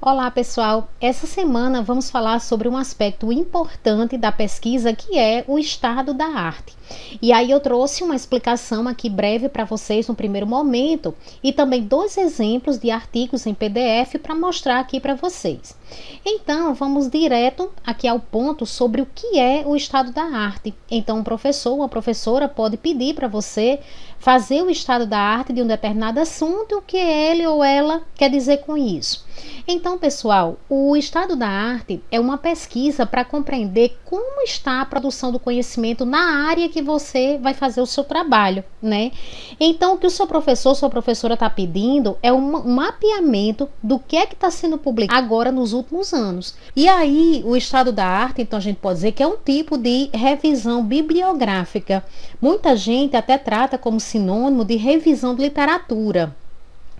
Olá pessoal, essa semana vamos falar sobre um aspecto importante da pesquisa que é o estado da arte. E aí eu trouxe uma explicação aqui breve para vocês no primeiro momento e também dois exemplos de artigos em PDF para mostrar aqui para vocês. Então vamos direto aqui ao ponto sobre o que é o estado da arte. Então um professor ou uma professora pode pedir para você fazer o estado da arte de um determinado assunto e o que ele ou ela quer dizer com isso. Então, pessoal, o estado da arte é uma pesquisa para compreender como está a produção do conhecimento na área que você vai fazer o seu trabalho, né? Então, o que o seu professor, sua professora está pedindo é um mapeamento do que é que está sendo publicado agora nos últimos anos. E aí, o estado da arte, então a gente pode dizer que é um tipo de revisão bibliográfica. Muita gente até trata como sinônimo de revisão de literatura,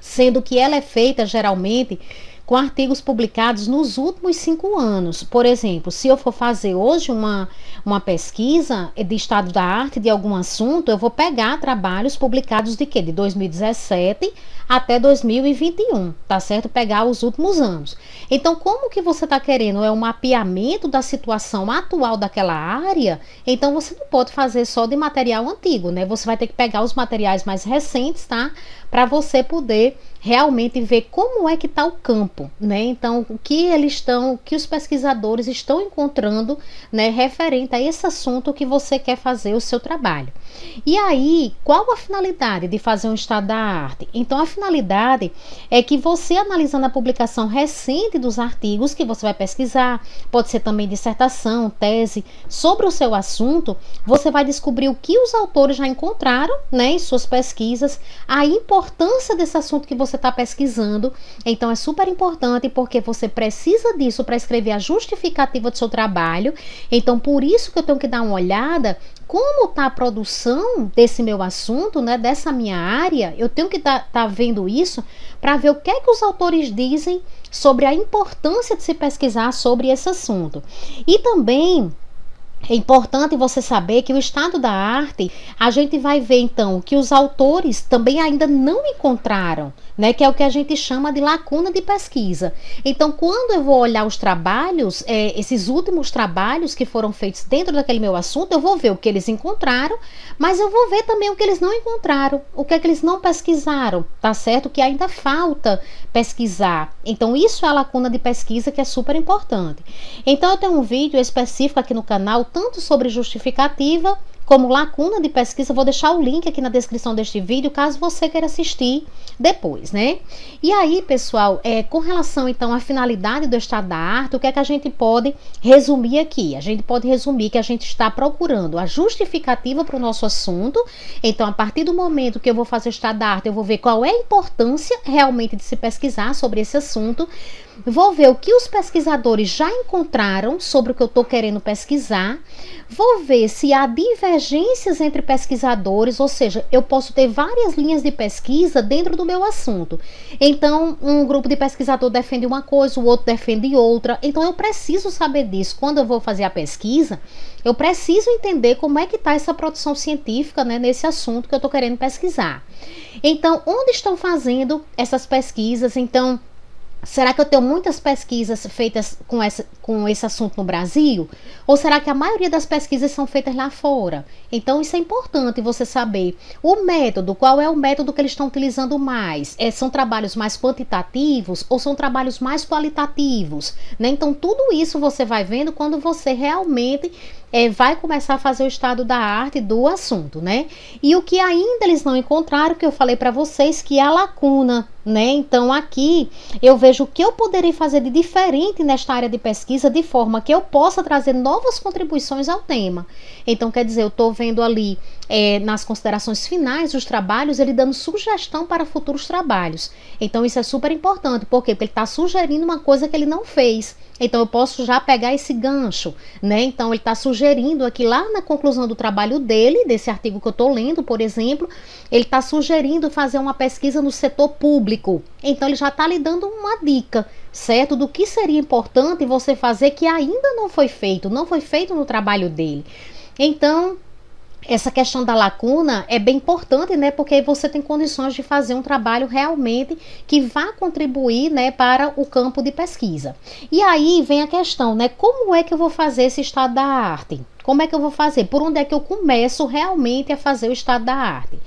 sendo que ela é feita geralmente com artigos publicados nos últimos 5 anos. Por exemplo, se eu for fazer hoje uma pesquisa de estado da arte de algum assunto, eu vou pegar trabalhos publicados de quê? De 2017 até 2021, tá certo? Pegar os últimos anos. Então, como que você está querendo? É um mapeamento da situação atual daquela área? Então, você não pode fazer só de material antigo, né? Você vai ter que pegar os materiais mais recentes, tá? Para você poder realmente ver como é que está o campo, né? Então, o que os pesquisadores estão encontrando, né, referente a esse assunto que você quer fazer o seu trabalho. E aí, qual a finalidade de fazer um estado da arte? Então, a finalidade é que você, analisando a publicação recente dos artigos que você vai pesquisar, pode ser também dissertação, tese, sobre o seu assunto, você vai descobrir o que os autores já encontraram, né, em suas pesquisas, a importância desse assunto que você está pesquisando. Então, é super importante porque você precisa disso para escrever a justificativa do seu trabalho. Então, por isso que eu tenho que dar uma olhada como está a produção desse meu assunto, né, dessa minha área. Eu tenho que tá vendo isso para ver o que é que os autores dizem sobre a importância de se pesquisar sobre esse assunto. E também é importante você saber que o estado da arte, a gente vai ver então que os autores também ainda não encontraram, né, que é o que a gente chama de lacuna de pesquisa. Então, quando eu vou olhar os trabalhos, esses últimos trabalhos que foram feitos dentro daquele meu assunto, eu vou ver o que eles encontraram, mas eu vou ver também o que eles não encontraram, o que é que eles não pesquisaram, tá certo? Que ainda falta pesquisar. Então, isso é a lacuna de pesquisa que é super importante. Então, eu tenho um vídeo específico aqui no canal, tanto sobre justificativa como lacuna de pesquisa. Vou deixar o link aqui na descrição deste vídeo, caso você queira assistir depois, né? E aí, pessoal, com relação então à finalidade do estado da arte, o que é que a gente pode resumir aqui? A gente pode resumir que a gente está procurando a justificativa para o nosso assunto. Então, a partir do momento que eu vou fazer o estado da arte, eu vou ver qual é a importância realmente de se pesquisar sobre esse assunto. Vou ver o que os pesquisadores já encontraram sobre o que eu estou querendo pesquisar. Vou ver se há divergências entre pesquisadores, ou seja, eu posso ter várias linhas de pesquisa dentro do meu assunto. Então, um grupo de pesquisador defende uma coisa, o outro defende outra. Então, eu preciso saber disso. Quando eu vou fazer a pesquisa, eu preciso entender como é que está essa produção científica, né, nesse assunto que eu estou querendo pesquisar. Então, onde estão fazendo essas pesquisas? Então, será que eu tenho muitas pesquisas feitas com esse assunto no Brasil? Ou será que a maioria das pesquisas são feitas lá fora? Então, isso é importante você saber. O método, qual é o método que eles estão utilizando mais? São trabalhos mais quantitativos ou são trabalhos mais qualitativos, né? Então, tudo isso você vai vendo quando você realmente vai começar a fazer o estado da arte do assunto, né? E o que ainda eles não encontraram, que eu falei para vocês, que é a lacuna, né? Então, aqui eu vejo o que eu poderei fazer de diferente nesta área de pesquisa, de forma que eu possa trazer novas contribuições ao tema. Então, quer dizer, eu estou vendo ali nas considerações finais dos trabalhos, ele dando sugestão para futuros trabalhos. Então, isso é super importante. Por quê? Porque ele está sugerindo uma coisa que ele não fez. Então, eu posso já pegar esse gancho, né? Então, ele está sugerindo aqui lá na conclusão do trabalho dele, desse artigo que eu estou lendo, por exemplo, ele está sugerindo fazer uma pesquisa no setor público. Então, ele já está lhe dando uma dica, certo? Do que seria importante você fazer que ainda não foi feito no trabalho dele. Então, essa questão da lacuna é bem importante, né? Porque aí você tem condições de fazer um trabalho realmente que vá contribuir, né, para o campo de pesquisa. E aí vem a questão, né? Como é que eu vou fazer esse estado da arte? Como é que eu vou fazer? Por onde é que eu começo realmente a fazer o estado da arte?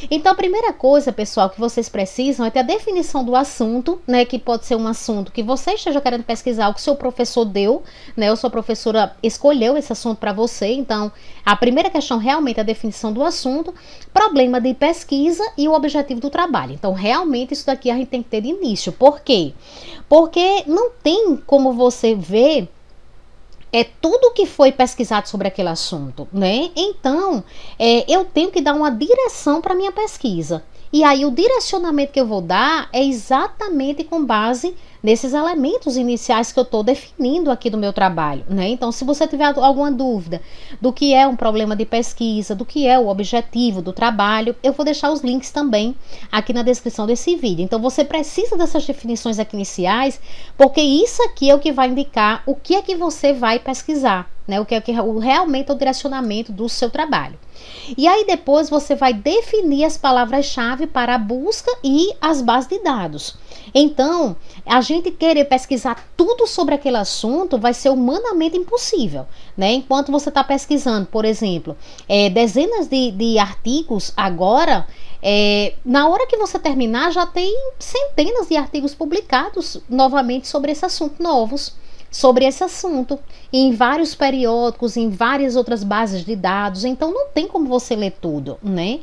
Então, a primeira coisa, pessoal, que vocês precisam é ter a definição do assunto, né? Que pode ser um assunto que você esteja querendo pesquisar, o que seu professor deu, né? Ou sua professora escolheu esse assunto para você. Então, a primeira questão realmente é a definição do assunto, problema de pesquisa e o objetivo do trabalho. Então, realmente, isso daqui a gente tem que ter de início. Por quê? Porque não tem como você ver tudo que foi pesquisado sobre aquele assunto, né? Então, eu tenho que dar uma direção para minha pesquisa. E aí o direcionamento que eu vou dar é exatamente com base nesses elementos iniciais que eu estou definindo aqui do meu trabalho, né? Então, se você tiver alguma dúvida do que é um problema de pesquisa, do que é o objetivo do trabalho, eu vou deixar os links também aqui na descrição desse vídeo. Então, você precisa dessas definições aqui iniciais, porque isso aqui é o que vai indicar o que é que você vai pesquisar, né? O que é realmente o direcionamento do seu trabalho. E aí depois você vai definir as palavras-chave para a busca e as bases de dados. Então, a gente querer pesquisar tudo sobre aquele assunto vai ser humanamente impossível, né? Enquanto você está pesquisando, por exemplo, dezenas de artigos agora, na hora que você terminar, já tem centenas de artigos publicados novamente sobre esse assunto, novos sobre esse assunto, em vários periódicos, em várias outras bases de dados. Então não tem como você ler tudo, né?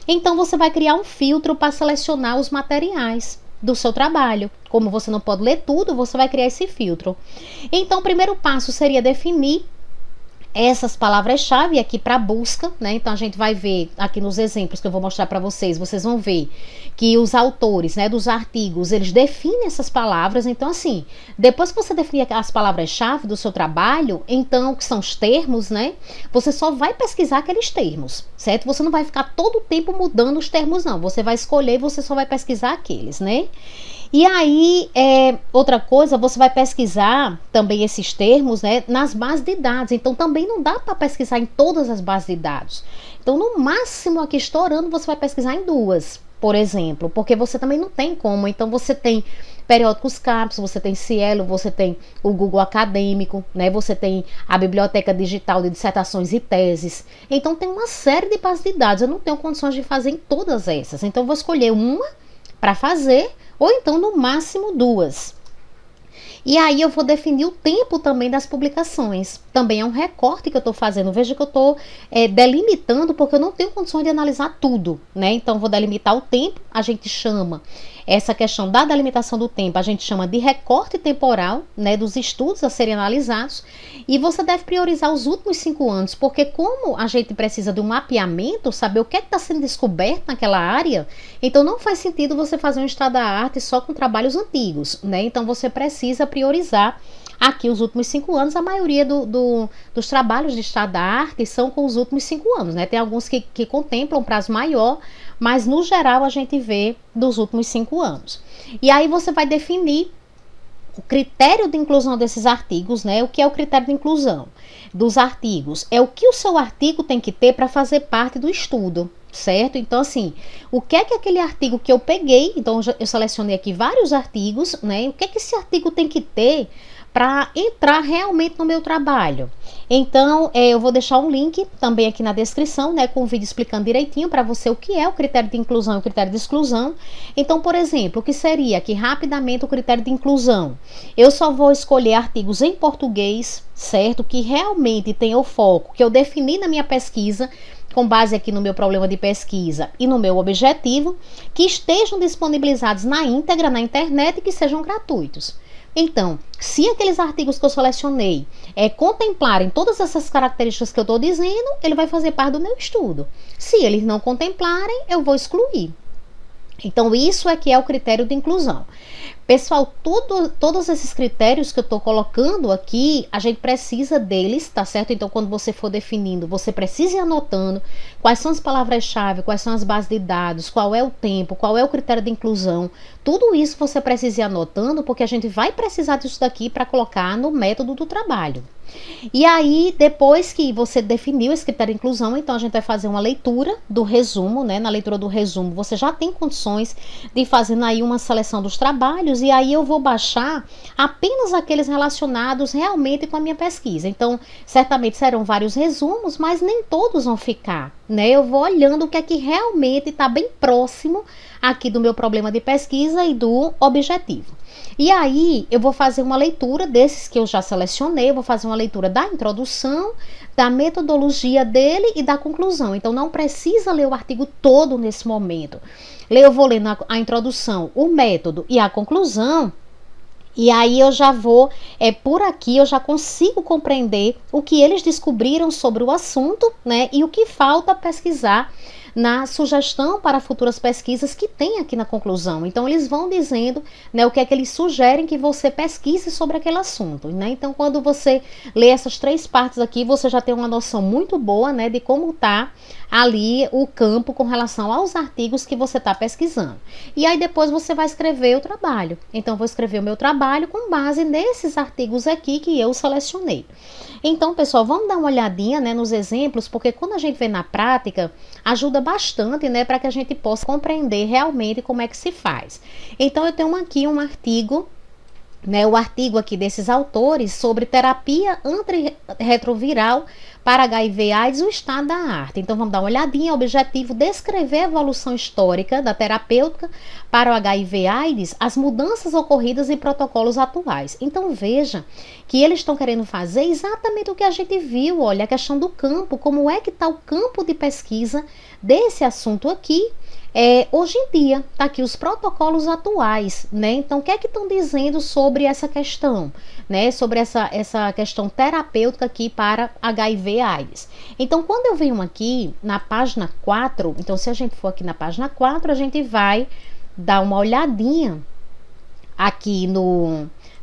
Então você vai criar um filtro para selecionar os materiais do seu trabalho. Como você não pode ler tudo, você vai criar esse filtro. Então o primeiro passo seria definir essas palavras-chave aqui para busca, né? Então a gente vai ver aqui nos exemplos que eu vou mostrar para vocês, vocês vão ver que os autores, né, dos artigos, eles definem essas palavras. Então assim, depois que você definir as palavras-chave do seu trabalho, então que são os termos, né? Você só vai pesquisar aqueles termos, certo? Você não vai ficar todo o tempo mudando os termos, não. Você vai escolher e você só vai pesquisar aqueles, né? E aí, outra coisa, você vai pesquisar também esses termos, né, nas bases de dados. Então, também não dá para pesquisar em todas as bases de dados. Então, no máximo, aqui estourando, você vai pesquisar em duas, por exemplo, porque você também não tem como. Então, você tem periódicos CAPES, você tem Cielo, você tem o Google Acadêmico, né, você tem a Biblioteca Digital de Dissertações e Teses. Então, tem uma série de bases de dados. Eu não tenho condições de fazer em todas essas. Então, eu vou escolher uma para fazer, ou então no máximo duas. E aí eu vou definir o tempo também das publicações. Também é um recorte que eu estou fazendo. Veja que eu estou delimitando, porque eu não tenho condições de analisar tudo, né? Então vou delimitar o tempo. A gente chama essa questão da delimitação do tempo, a gente chama de recorte temporal, né, dos estudos a serem analisados. E você deve priorizar os últimos 5 anos, porque como a gente precisa de um mapeamento, saber o que está sendo descoberto naquela área, então não faz sentido você fazer um estado da arte só com trabalhos antigos, né? Então você precisa priorizar aqui os últimos 5 anos. A maioria dos trabalhos de estado da arte são com os últimos 5 anos, né? Tem alguns que contemplam um prazo maior, mas no geral a gente vê dos últimos 5 anos. E aí você vai definir o critério de inclusão desses artigos, né? O que é o critério de inclusão dos artigos? É o que o seu artigo tem que ter para fazer parte do estudo, certo? Então, assim, o que é que aquele artigo que eu peguei, então eu selecionei aqui vários artigos, né? O que é que esse artigo tem que ter para entrar realmente no meu trabalho? Então, eu vou deixar um link também aqui na descrição, né, com um vídeo explicando direitinho para você o que é o critério de inclusão e o critério de exclusão. Então, por exemplo, o que seria aqui rapidamente o critério de inclusão? Eu só vou escolher artigos em português, certo? Que realmente tenham o foco que eu defini na minha pesquisa, com base aqui no meu problema de pesquisa e no meu objetivo, que estejam disponibilizados na íntegra, na internet, e que sejam gratuitos. Então, se aqueles artigos que eu selecionei contemplarem todas essas características que eu estou dizendo, ele vai fazer parte do meu estudo. Se eles não contemplarem, eu vou excluir. Então, isso é que é o critério de inclusão. Pessoal, todos esses critérios que eu estou colocando aqui, a gente precisa deles, tá certo? Então, quando você for definindo, você precisa ir anotando quais são as palavras-chave, quais são as bases de dados, qual é o tempo, qual é o critério de inclusão. Tudo isso você precisa ir anotando, porque a gente vai precisar disso daqui para colocar no método do trabalho. E aí, depois que você definiu esse critério de inclusão, então a gente vai fazer uma leitura do resumo, né? Na leitura do resumo, você já tem condições de ir fazendo aí uma seleção dos trabalhos, e aí eu vou baixar apenas aqueles relacionados realmente com a minha pesquisa. Então, certamente serão vários resumos, mas nem todos vão ficar, né? Eu vou olhando o que é que realmente está bem próximo aqui do meu problema de pesquisa e do objetivo. E aí eu vou fazer uma leitura desses que eu já selecionei, eu vou fazer uma leitura da introdução, da metodologia dele e da conclusão. Então não precisa ler o artigo todo nesse momento. Eu vou ler a introdução, o método e a conclusão. E aí eu já vou, por aqui eu já consigo compreender o que eles descobriram sobre o assunto, né? E o que falta pesquisar na sugestão para futuras pesquisas que tem aqui na conclusão. Então eles vão dizendo, né, o que é que eles sugerem que você pesquise sobre aquele assunto, né? Então quando você lê essas 3 partes aqui, você já tem uma noção muito boa, né, de como está ali o campo com relação aos artigos que você está pesquisando. E aí depois você vai escrever o trabalho. Então vou escrever o meu trabalho com base nesses artigos aqui que eu selecionei. Então, pessoal, vamos dar uma olhadinha, né, nos exemplos, porque quando a gente vê na prática, ajuda bastante, né, para que a gente possa compreender realmente como é que se faz. Então, eu tenho aqui um artigo, né, o artigo aqui desses autores sobre terapia antirretroviral para HIV/AIDS, o estado da arte. Então vamos dar uma olhadinha. O objetivo: descrever a evolução histórica da terapêutica para o HIV/AIDS, as mudanças ocorridas em protocolos atuais. Então veja que eles estão querendo fazer exatamente o que a gente viu. Olha, a questão do campo, como é que está o campo de pesquisa desse assunto aqui. Hoje em dia, tá aqui os protocolos atuais, né? Então, o que é que estão dizendo sobre essa questão, né? Sobre essa questão terapêutica aqui para HIV/AIDS. Então, quando eu venho aqui na página 4, então se a gente for aqui na página 4, a gente vai dar uma olhadinha aqui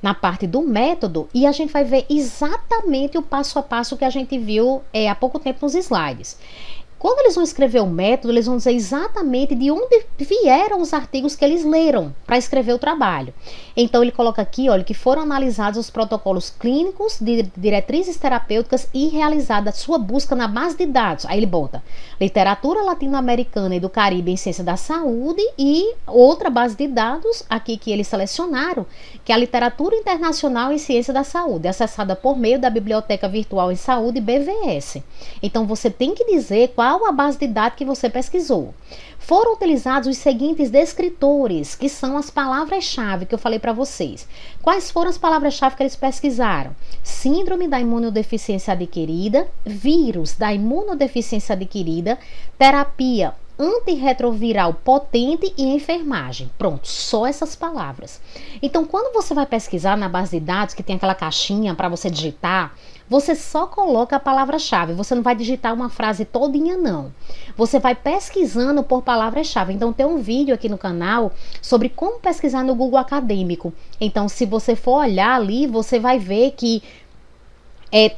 na parte do método e a gente vai ver exatamente o passo a passo que a gente viu há pouco tempo nos slides. Quando eles vão escrever o método, eles vão dizer exatamente de onde vieram os artigos que eles leram para escrever o trabalho. Então ele coloca aqui, olha, que foram analisados os protocolos clínicos de diretrizes terapêuticas e realizada a sua busca na base de dados. Aí ele bota literatura latino-americana e do Caribe em ciência da saúde e outra base de dados aqui que eles selecionaram, que é a literatura internacional em ciência da saúde, acessada por meio da Biblioteca Virtual em Saúde, BVS. Então você tem que dizer qual a base de dados que você pesquisou. Foram utilizados os seguintes descritores, que são as palavras-chave que eu falei para vocês. Quais foram as palavras-chave que eles pesquisaram? Síndrome da imunodeficiência adquirida, vírus da imunodeficiência adquirida, terapia antirretroviral potente e enfermagem. Pronto, só essas palavras. Então, quando você vai pesquisar na base de dados, que tem aquela caixinha para você digitar, você só coloca a palavra-chave. Você não vai digitar uma frase todinha, não. Você vai pesquisando por palavra-chave. Então, tem um vídeo aqui no canal sobre como pesquisar no Google Acadêmico. Então, se você for olhar ali, você vai ver que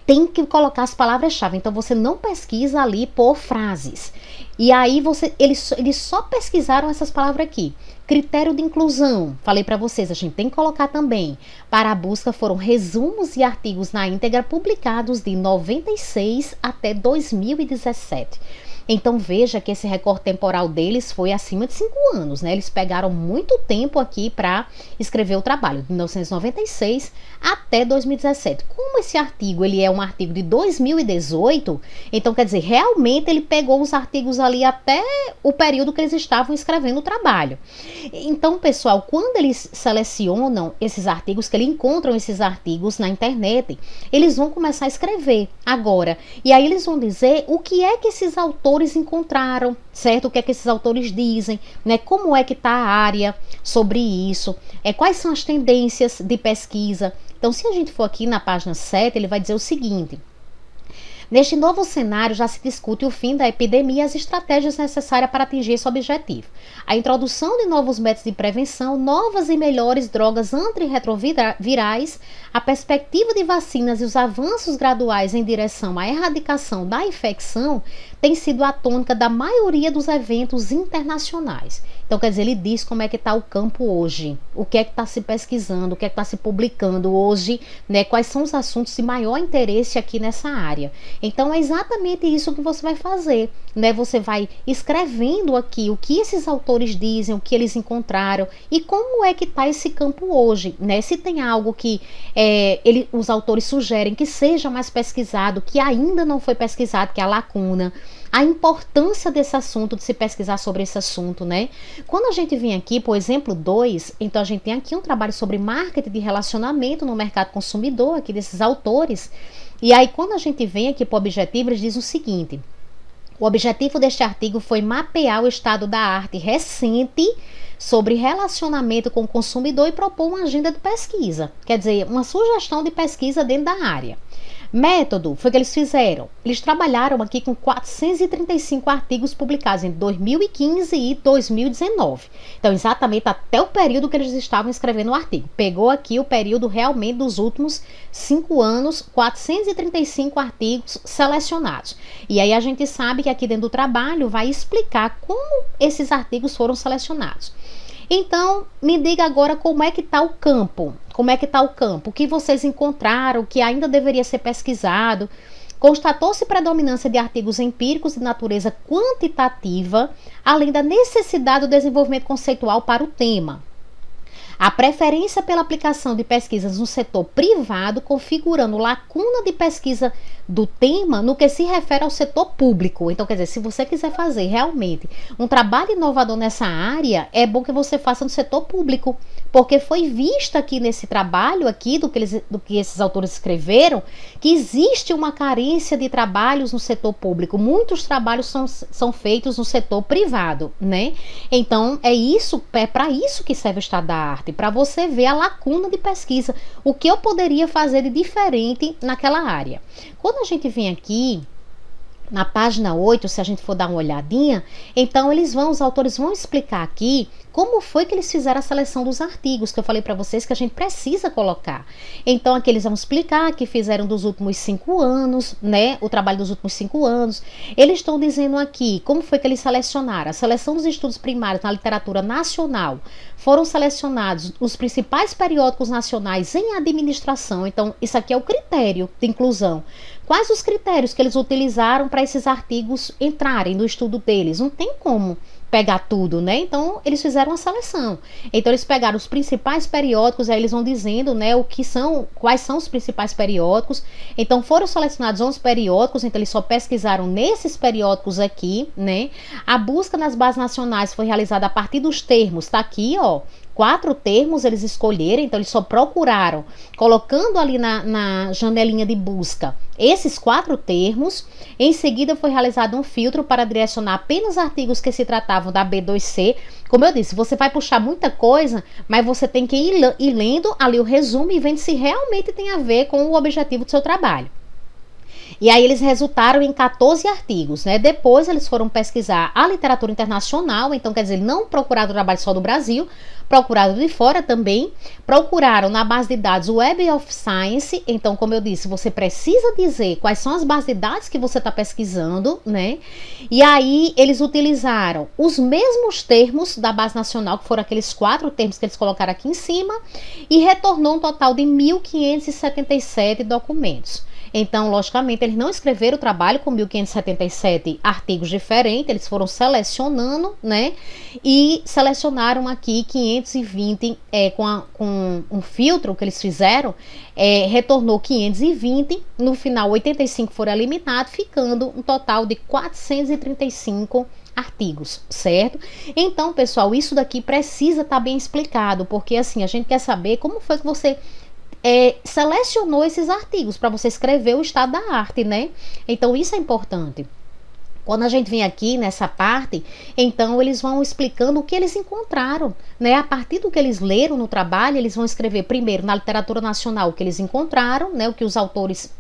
tem que colocar as palavras-chave. Então, você não pesquisa ali por frases. E aí, eles só pesquisaram essas palavras aqui. Critério de inclusão, falei para vocês, a gente tem que colocar também. Para a busca foram resumos e artigos na íntegra publicados de 96 até 2017. Então veja que esse recorte temporal deles foi acima de 5 anos, né? Eles pegaram muito tempo aqui para escrever o trabalho, de 1996 até 2017. Como esse artigo ele é um artigo de 2018, então quer dizer, realmente ele pegou os artigos ali até o período que eles estavam escrevendo o trabalho. Então, pessoal, quando eles selecionam esses artigos, que eles encontram esses artigos na internet, eles vão começar a escrever agora. E aí eles vão dizer o que é que esses autores encontraram, certo? O que é que esses autores dizem, né? Como é que está a área sobre isso, quais são as tendências de pesquisa. Então, se a gente for aqui na página 7, ele vai dizer o seguinte: Neste novo cenário, já se discute o fim da epidemia e as estratégias necessárias para atingir esse objetivo. A introdução de novos métodos de prevenção, novas e melhores drogas antirretrovirais, a perspectiva de vacinas e os avanços graduais em direção à erradicação da infecção tem sido a tônica da maioria dos eventos internacionais. Então, quer dizer, ele diz como é que está o campo hoje, o que é que está se pesquisando, o que é que está se publicando hoje, né? Quais são os assuntos de maior interesse aqui nessa área. Então, é exatamente isso que você vai fazer, né? Você vai escrevendo aqui o que esses autores dizem, o que eles encontraram e como é que está esse campo hoje, né? Se tem algo que os autores sugerem que seja mais pesquisado, que ainda não foi pesquisado, que é a lacuna, a importância desse assunto, de se pesquisar sobre esse assunto, né? Quando a gente vem aqui, por exemplo, 2, então a gente tem aqui um trabalho sobre marketing de relacionamento no mercado consumidor, aqui desses autores, e aí quando a gente vem aqui para o objetivo, eles dizem o seguinte: o objetivo deste artigo foi mapear o estado da arte recente sobre relacionamento com o consumidor e propor uma agenda de pesquisa, quer dizer, uma sugestão de pesquisa dentro da área. Método, foi o que eles fizeram. Eles trabalharam aqui com 435 artigos publicados em 2015 e 2019. Então, exatamente até o período que eles estavam escrevendo o artigo. Pegou aqui o período realmente dos últimos 5 anos, 435 artigos selecionados. E aí a gente sabe que aqui dentro do trabalho vai explicar como esses artigos foram selecionados. Então, me diga agora como é que está o campo. Como é que está o campo? O que vocês encontraram, o que ainda deveria ser pesquisado? Constatou-se predominância de artigos empíricos de natureza quantitativa, além da necessidade do desenvolvimento conceitual para o tema. A preferência pela aplicação de pesquisas no setor privado, configurando lacuna de pesquisa do tema no que se refere ao setor público. Então, quer dizer, se você quiser fazer realmente um trabalho inovador nessa área, é bom que você faça no setor público, porque foi visto aqui nesse trabalho aqui do que esses autores escreveram, que existe uma carência de trabalhos no setor público. Muitos trabalhos são feitos no setor privado, né? Então, é para isso que serve o estado da arte, para você ver a lacuna de pesquisa, o que eu poderia fazer de diferente naquela área. Quando a gente vem aqui na página 8, se a gente for dar uma olhadinha, então os autores vão explicar aqui como foi que eles fizeram a seleção dos artigos, que eu falei para vocês que a gente precisa colocar. Então, aqui eles vão explicar que fizeram dos últimos 5 anos, né? O trabalho dos últimos 5 anos. Eles estão dizendo aqui como foi que eles selecionaram. A seleção dos estudos primários na literatura nacional. Foram selecionados os principais periódicos nacionais em administração. Então, isso aqui é o critério de inclusão. Quais os critérios que eles utilizaram para esses artigos entrarem no estudo deles? Não tem como pegar tudo, né? Então, eles fizeram uma seleção. Então, eles pegaram os principais periódicos, aí eles vão dizendo, né, quais são os principais periódicos. Então, foram selecionados 11 periódicos, então eles só pesquisaram nesses periódicos aqui, né? A busca nas bases nacionais foi realizada a partir dos termos, tá aqui, ó. 4 termos eles escolheram, então eles só procuraram, colocando ali na janelinha de busca, esses 4 termos. Em seguida foi realizado um filtro para direcionar apenas artigos que se tratavam da B2C. Como eu disse, você vai puxar muita coisa, mas você tem que ir lendo ali o resumo e vendo se realmente tem a ver com o objetivo do seu trabalho. E aí eles resultaram em 14 artigos, né? Depois eles foram pesquisar a literatura internacional, então quer dizer, não procuraram o trabalho só do Brasil, procuraram de fora também, procuraram na base de dados Web of Science. Então, como eu disse, você precisa dizer quais são as bases de dados que você está pesquisando, né? E aí eles utilizaram os mesmos termos da base nacional, que foram aqueles 4 termos que eles colocaram aqui em cima, e retornou um total de 1.577 documentos. Então, logicamente, eles não escreveram o trabalho com 1.577 artigos diferentes, eles foram selecionando, né? E selecionaram aqui 520, com um filtro que eles fizeram, retornou 520, no final 85 foram eliminados, ficando um total de 435 artigos, certo? Então, pessoal, isso daqui precisa estar bem explicado, porque assim, a gente quer saber como foi que você selecionou esses artigos para você escrever o estado da arte, né? Então isso é importante. Quando a gente vem aqui nessa parte, então eles vão explicando o que eles encontraram, né? A partir do que eles leram no trabalho, eles vão escrever primeiro na literatura nacional o que eles encontraram, né? O que os autores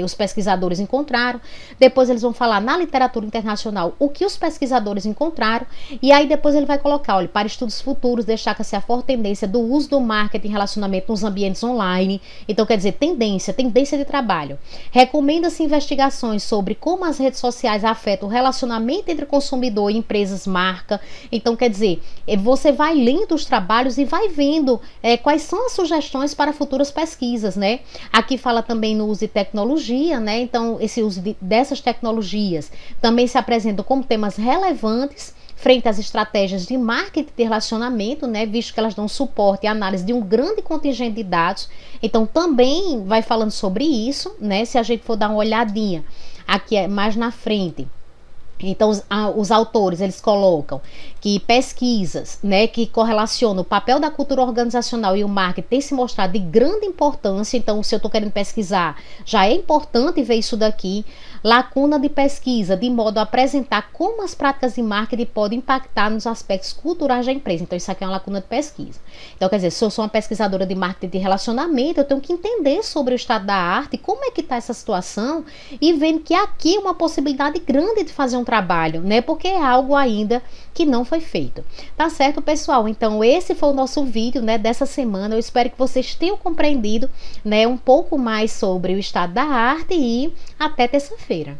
os pesquisadores encontraram, depois eles vão falar na literatura internacional o que os pesquisadores encontraram, e aí depois ele vai colocar, olha, para estudos futuros destaca-se a forte tendência do uso do marketing e relacionamento nos ambientes online. Então quer dizer, tendência de trabalho. Recomenda-se investigações sobre como as redes sociais afetam o relacionamento entre consumidor e empresas marca. Então quer dizer, você vai lendo os trabalhos e vai vendo quais são as sugestões para futuras pesquisas, né? Aqui fala também no uso de tecnologia, né? Então esse uso dessas tecnologias também se apresentam como temas relevantes frente às estratégias de marketing de relacionamento, né, visto que elas dão suporte e análise de um grande contingente de dados. Então também vai falando sobre isso, né, se a gente for dar uma olhadinha aqui mais na frente. Então os autores, eles colocam que pesquisas, né, que correlacionam o papel da cultura organizacional e o marketing tem se mostrado de grande importância. Então, se eu estou querendo pesquisar, já é importante ver isso daqui. Lacuna de pesquisa, de modo a apresentar como as práticas de marketing podem impactar nos aspectos culturais da empresa. Então, isso aqui é uma lacuna de pesquisa. Então, quer dizer, se eu sou uma pesquisadora de marketing de relacionamento, eu tenho que entender sobre o estado da arte, como é que está essa situação, e vendo que aqui é uma possibilidade grande de fazer um trabalho, né? Porque é algo ainda que não foi feito. Tá certo, pessoal? Então, esse foi o nosso vídeo, né, dessa semana. Eu espero que vocês tenham compreendido, né, um pouco mais sobre o estado da arte, e até terça-feira.